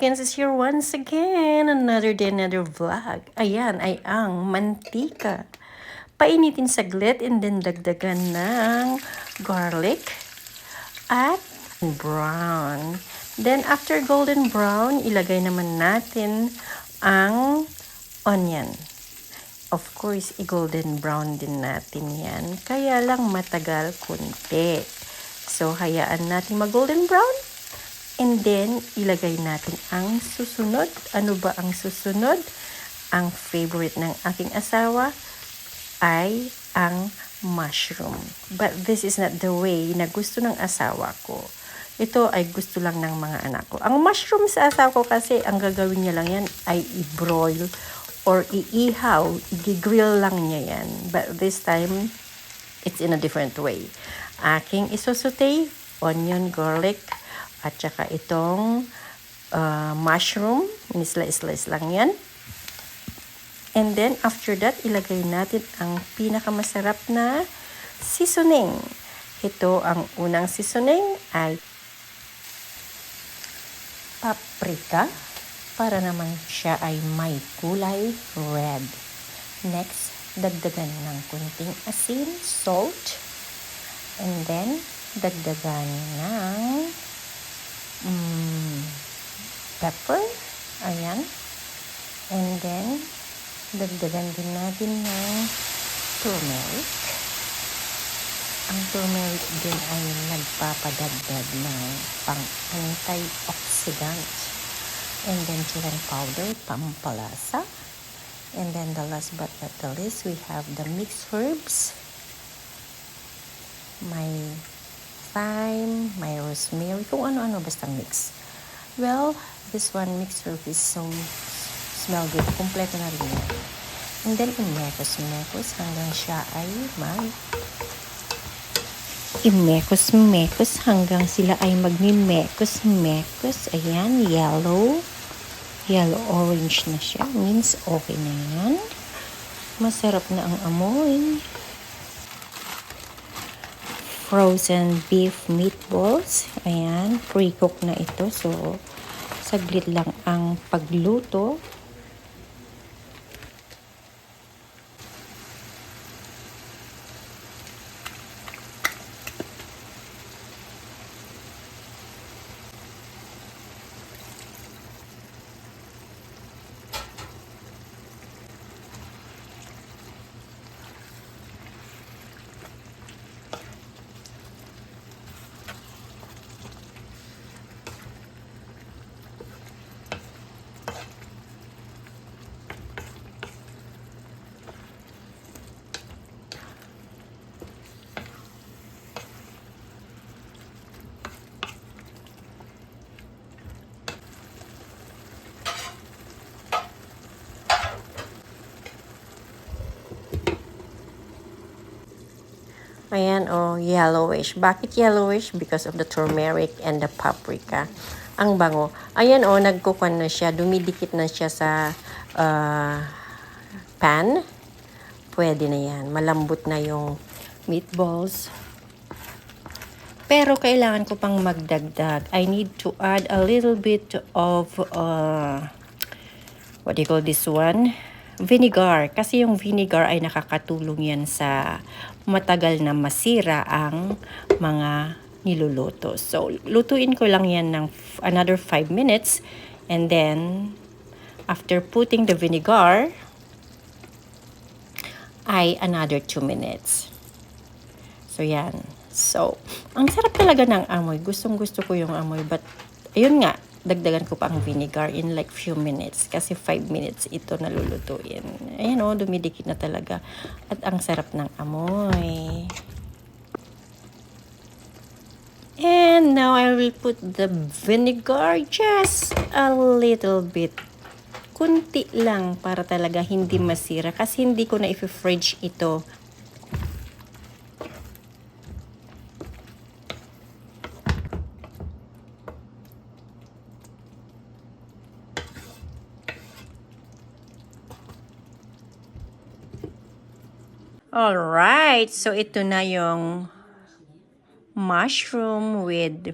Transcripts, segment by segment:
Chickens is here once again. Another day, another vlog. Ayan ay ang mantika. Painitin saglit and then dagdagan ng garlic at brown. Then after golden brown, ilagay naman natin ang onion. Of course, i-golden brown din natin yan. Kaya lang matagal kunti. So, hayaan natin mag-golden brown. And then, ilagay natin ang susunod. Ano ba ang susunod? Ang favorite ng aking asawa ay ang mushroom. But this is not the way na gusto ng asawa ko. Ito ay gusto lang ng mga anak ko. Ang mushroom sa asawa ko kasi, ang gagawin niya lang yan ay i-broil or iihaw. I-grill lang niya yan. But this time, it's in a different way. Aking isosaute, onion, garlic, at saka itong mushroom, slice lang yan. And then, after that, ilagay natin ang pinakamasarap na seasoning. Ito, ang unang seasoning ay paprika, para naman siya ay may kulay red. Next, dagdagan ng kunting asin, salt, and then, dagdagan ng pepper, ayan, and then dagdagan din natin ng turmeric. Ang turmeric din ay nagpapadagdag ng pang-antioxidant, and then chicken powder, pampalasa, and then the last but not the least, we have the mixed herbs, may thyme, may rosemary, kung ano-ano basta mix. Well, this one mixed herb is so smell good. Kompleto na rin yan. And then, imekos-mekos hanggang siya ay imekos-mekos hanggang sila ay magmimekos-mekos. Ayan, yellow-orange na siya. Means okay na yan. Masarap na ang amoy. Frozen beef meatballs. Ayan, pre-cook na ito. So, saglit lang ang pagluto. Ayan, yellowish. Bakit yellowish? Because of the turmeric and the paprika. Ang bango. Ayan, nagkukuan na siya. Dumidikit na siya sa pan. Pwede na yan. Malambot na yung meatballs. Pero kailangan ko pang magdagdag. I need to add a little bit of, what do you call this one? Vinegar. Kasi yung vinegar ay nakakatulong yan sa matagal na masira ang mga niluluto. So, lutuin ko lang yan ng another 5 minutes. And then, after putting the vinegar, ay another 2 minutes. So, yan. So, ang sarap talaga ng amoy. Gustong-gusto ko yung amoy. But, ayun nga, dagdagan ko pa ang vinegar in like few minutes. Kasi 5 minutes ito nalulutuin. Ayan dumidikit na talaga. At ang sarap ng amoy. And now I will put the vinegar just a little bit. Kunti lang para talaga hindi masira. Kasi hindi ko na i-fridge ito. Alright, so ito na yung mushroom with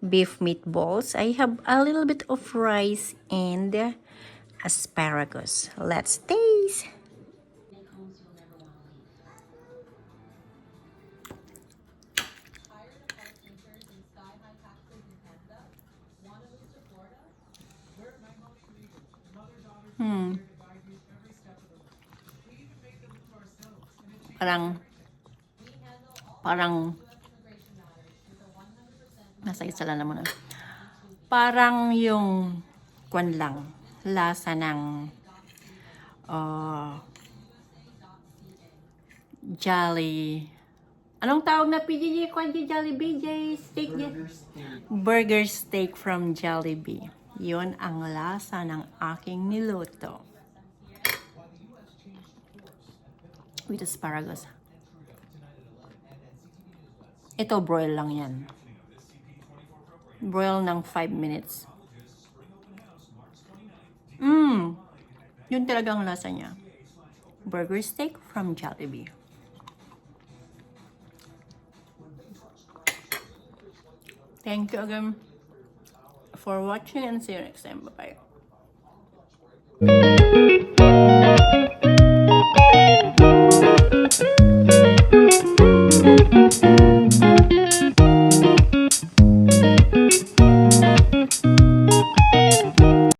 beef meatballs. I have a little bit of rice and asparagus. Let's taste. Parang, parang, nasa isa lang naman. Parang yung, kwan lang, lasa ng, Jolly. Anong tawag na PJJ? Kwan di Jollibee? Steak? Burger steak from Jollibee. Yun ang lasa ng aking niluto. With asparagus. Ito, broil lang yan. Broil ng 5 minutes. Yun talaga ang lasa niya. Burger steak from Jollibee. Thank you again for watching and see you next time. Bye-bye.